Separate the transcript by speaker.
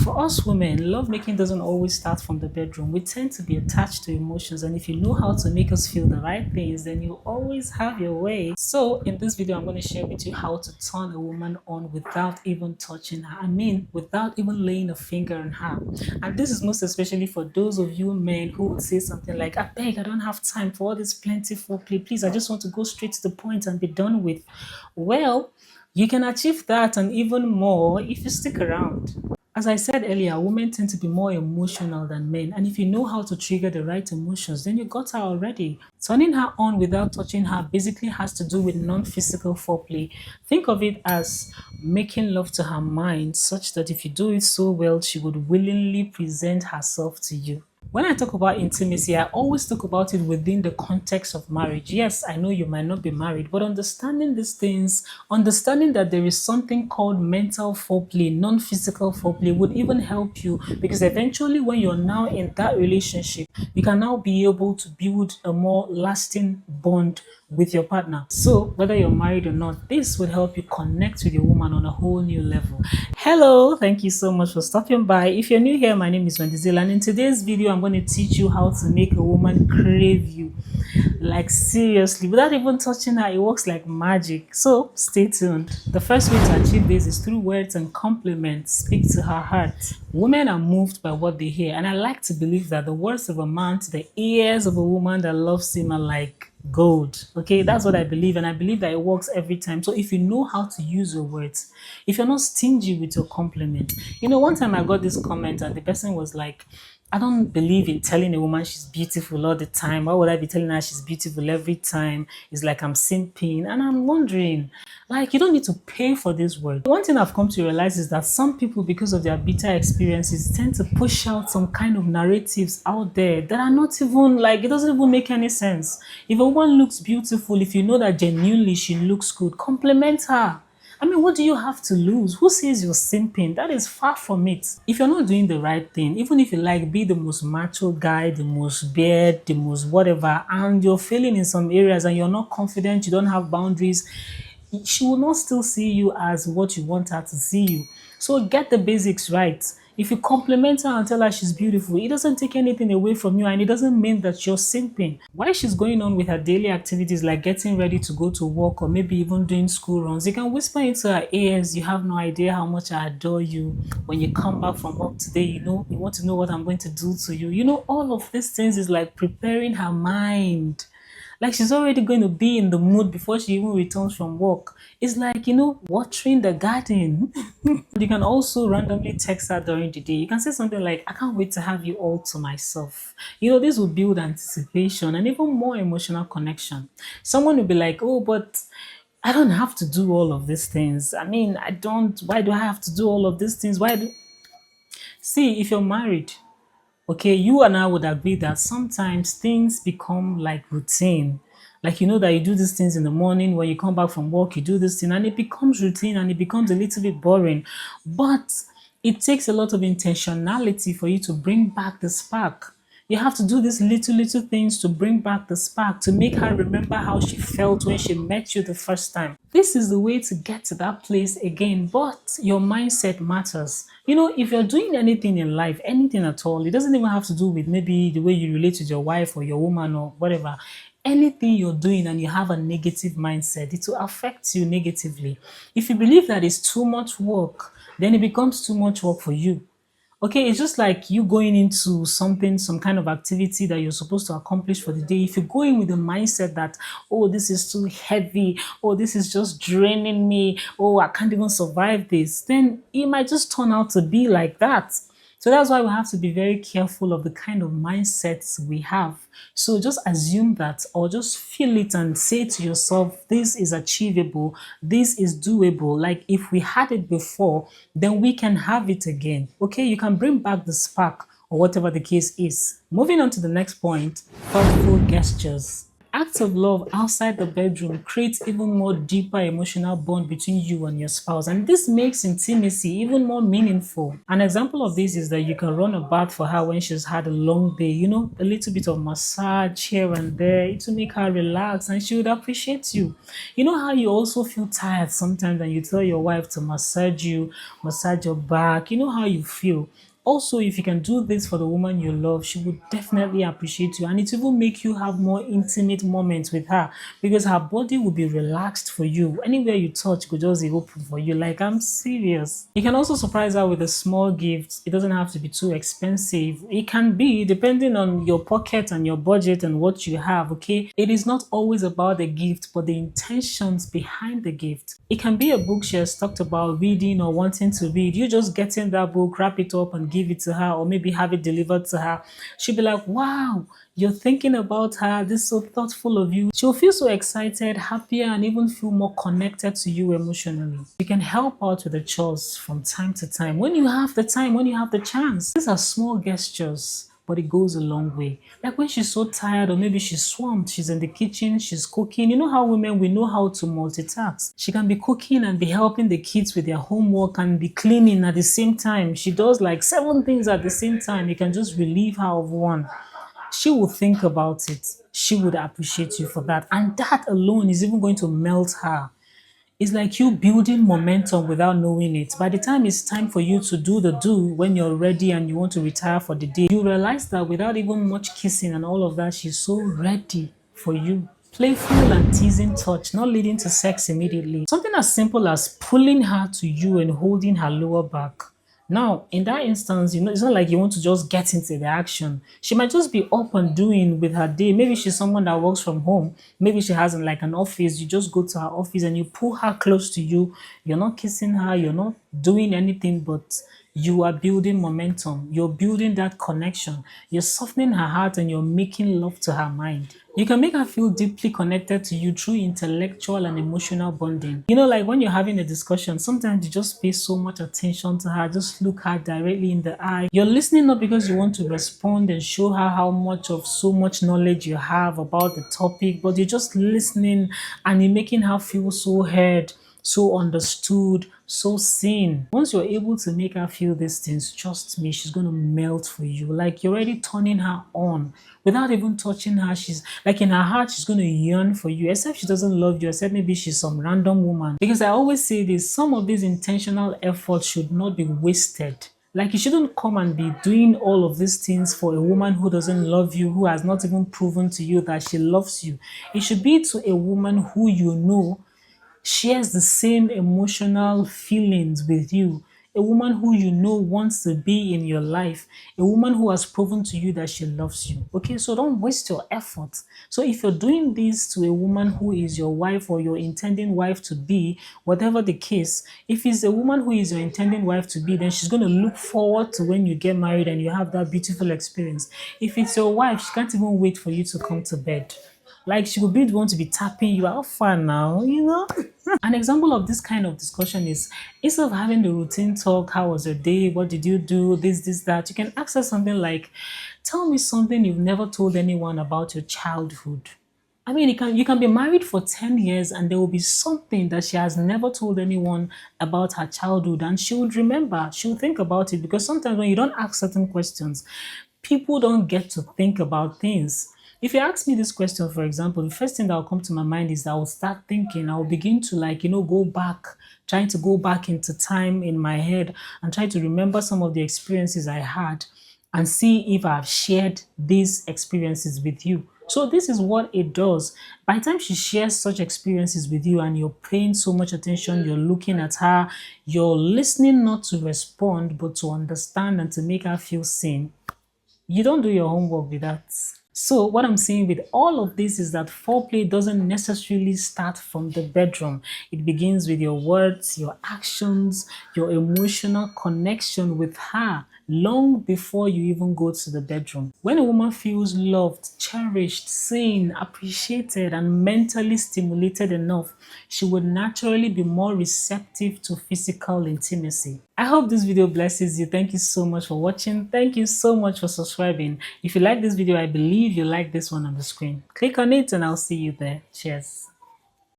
Speaker 1: For us women, lovemaking doesn't always start from the bedroom. We tend to be attached to emotions, and if you know how to make us feel the right things, then you always have your way. So, in this video, I'm going to share with you how to turn a woman on without even touching her. I mean, without even laying a finger on her. And this is most especially for those of you men who would say something like, I beg, I don't have time for all this plenty foreplay. Please, I just want to go straight to the point and be done with. Well, you can achieve that and even more if you stick around. As I said earlier, women tend to be more emotional than men, and if you know how to trigger the right emotions, then you got her already. Turning her on without touching her basically has to do with non physical foreplay. Think of it as making love to her mind, such that if you do it so well, she would willingly present herself to you. When I talk about intimacy, I always talk about it within the context of marriage. Yes, I know you might not be married, but understanding these things, understanding that there is something called mental foreplay, non-physical foreplay would even help you, because eventually when you're now in that relationship, you can now be able to build a more lasting bond with your partner. So whether you're married or not, this would help you connect with your woman on a whole new level. Hello, thank you so much for stopping by. If you're new here, my name is Wendyzeal, and in today's video I'm going to teach you how to make a woman crave you. Like seriously, without even touching her, it works like magic. So stay tuned. The first way to achieve this is through words and compliments. Speak to her heart. Women are moved by what they hear, and I like to believe that the words of a man to the ears of a woman that loves him are like gold. Okay, that's what I believe, and I believe that it works every time. So if you know how to use your words, if you're not stingy with your compliment, one time I got this comment and the person was like, I don't believe in telling a woman she's beautiful all the time. Why would I be telling her she's beautiful every time? It's like I'm simping. And I'm wondering, like, you don't need to pay for this word. One thing I've come to realize is that some people, because of their bitter experiences, tend to push out some kind of narratives out there that are not even, like, it doesn't even make any sense. If a woman looks beautiful, if you know that genuinely she looks good, compliment her. I mean, what do you have to lose? Who says you're simping? That is far from it. If you're not doing the right thing, even if you like be the most macho guy, the most beard, the most whatever, and you're failing in some areas and you're not confident, you don't have boundaries, she will not still see you as what you want her to see you. So get the basics right. If you compliment her and tell her she's beautiful, it doesn't take anything away from you, and it doesn't mean that you're simping. While she's going on with her daily activities like getting ready to go to work or maybe even doing school runs, you can whisper into her ears, you have no idea how much I adore you. When you come back from work today, you want to know what I'm going to do to you. All of these things is like preparing her mind. Like she's already going to be in the mood before she even returns from work. It's like, watering the garden. You can also randomly text her during the day. You can say something like, I can't wait to have you all to myself. This will build anticipation and even more emotional connection. Someone will be like, oh, but I don't have to do all of these things. I mean, why do I have to do all of these things? See, if you're married, okay, you and I would agree that sometimes things become like routine. Like that you do these things in the morning, when you come back from work, you do this thing, and it becomes routine and it becomes a little bit boring. But it takes a lot of intentionality for you to bring back the spark. You have to do these little things to bring back the spark, to make her remember how she felt when she met you the first time. This is the way to get to that place again, but your mindset matters. If you're doing anything in life, anything at all, it doesn't even have to do with maybe the way you relate with your wife or your woman or whatever. Anything you're doing and you have a negative mindset, it will affect you negatively. If you believe that it's too much work, then it becomes too much work for you. Okay, it's just like you going into something, some kind of activity that you're supposed to accomplish for the day. If you go in with the mindset that, oh, this is too heavy, oh, this is just draining me, oh, I can't even survive this, then it might just turn out to be like that. So that's why we have to be very careful of the kind of mindsets we have. So just assume that, or just feel it and say to yourself, this is achievable, this is doable. Like if we had it before, then we can have it again. Okay, you can bring back the spark or whatever the case is. Moving on to the next point, thoughtful gestures. Acts of love outside the bedroom creates even more deeper emotional bond between you and your spouse, and this makes intimacy even more meaningful. An example of this is that you can run a bath for her when she's had a long day, a little bit of massage here and there to make her relax, and she would appreciate you. You know how you also feel tired sometimes and you tell your wife to massage you, massage your back, you know how you feel. Also, if you can do this for the woman you love, she would definitely appreciate you, and it will make you have more intimate moments with her because her body will be relaxed for you. Anywhere you touch could just be open for you. Like, I'm serious. You can also surprise her with a small gift. It doesn't have to be too expensive. It can be depending on your pocket and your budget and what you have. Okay, it is not always about the gift, but the intentions behind the gift. It can be a book she has talked about reading or wanting to read. You just get in that book, wrap it up, and give it to her, or maybe have it delivered to her. She'll be like, wow, you're thinking about her. This is so thoughtful of you. She'll feel so excited, happier, and even feel more connected to you emotionally. You can help out with the chores from time to time when you have the time, when you have the chance. These are small gestures, but it goes a long way. Like when she's so tired or maybe she's swamped, she's in the kitchen, she's cooking. You know how women, we know how to multitask. She can be cooking and be helping the kids with their homework and be cleaning at the same time. She does like 7 things at the same time. You can just relieve her of one. She will think about it. She would appreciate you for that. And that alone is even going to melt her. It's like you building momentum without knowing it. By the time it's time for you to do the do, when you're ready and you want to retire for the day, you realize that without even much kissing and all of that, she's so ready for you. Playful and teasing touch, not leading to sex immediately. Something as simple as pulling her to you and holding her lower back. Now, in that instance, it's not like you want to just get into the action. She might just be up and doing with her day. Maybe she's someone that works from home. Maybe she has like an office. You just go to her office and you pull her close to you. You're not kissing her. You're not doing anything, but you are building momentum. You're building that connection. You're softening her heart and you're making love to her mind. You can make her feel deeply connected to you through intellectual and emotional bonding. Like when you're having a discussion, sometimes you just pay so much attention to her, just look her directly in the eye. You're listening not because you want to respond and show her how much of so much knowledge you have about the topic, but you're just listening and you're making her feel so heard, so understood, so seen. Once you're able to make her feel these things, trust me, she's going to melt for you. Like you're already turning her on without even touching her. She's like in her heart, she's going to yearn for you, except she doesn't love you, except maybe she's some random woman. Because I always say this, some of these intentional efforts should not be wasted. Like you shouldn't come and be doing all of these things for a woman who doesn't love you, who has not even proven to you that she loves you. It should be to a woman who shares the same emotional feelings with you, a woman who wants to be in your life, a woman who has proven to you that she loves you. Okay, so don't waste your effort. So if you're doing this to a woman who is your wife or your intending wife to be, whatever the case, if it's a woman who is your intending wife to be, then she's going to look forward to when you get married and you have that beautiful experience. If it's your wife, she can't even wait for you to come to bed. Like she would be the one to be tapping you. How far now? An example of this kind of discussion is instead of having the routine talk, how was your day? What did you do? This, that. You can ask her something like, tell me something you've never told anyone about your childhood. I mean, you can be married for 10 years and there will be something that she has never told anyone about her childhood, and she would remember, she would think about it, because sometimes when you don't ask certain questions, people don't get to think about things. If you ask me this question, for example, the first thing that will come to my mind is that I will start thinking, I will begin to go back, trying to go back into time in my head and try to remember some of the experiences I had and see if I've shared these experiences with you. So this is what it does. By the time she shares such experiences with you and you're paying so much attention, you're looking at her, you're listening not to respond, but to understand and to make her feel seen, you don't do your homework with that. So what I'm saying with all of this is that foreplay doesn't necessarily start from the bedroom. It begins with your words, your actions, your emotional connection with her long before you even go to the bedroom. When a woman feels loved, cherished, seen, appreciated, and mentally stimulated enough, she would naturally be more receptive to physical intimacy. I hope this video blesses you. Thank you so much for watching. Thank you so much for subscribing. If you like this video, I believe believe you like this one on the screen. Click on it and I'll see you there. Cheers.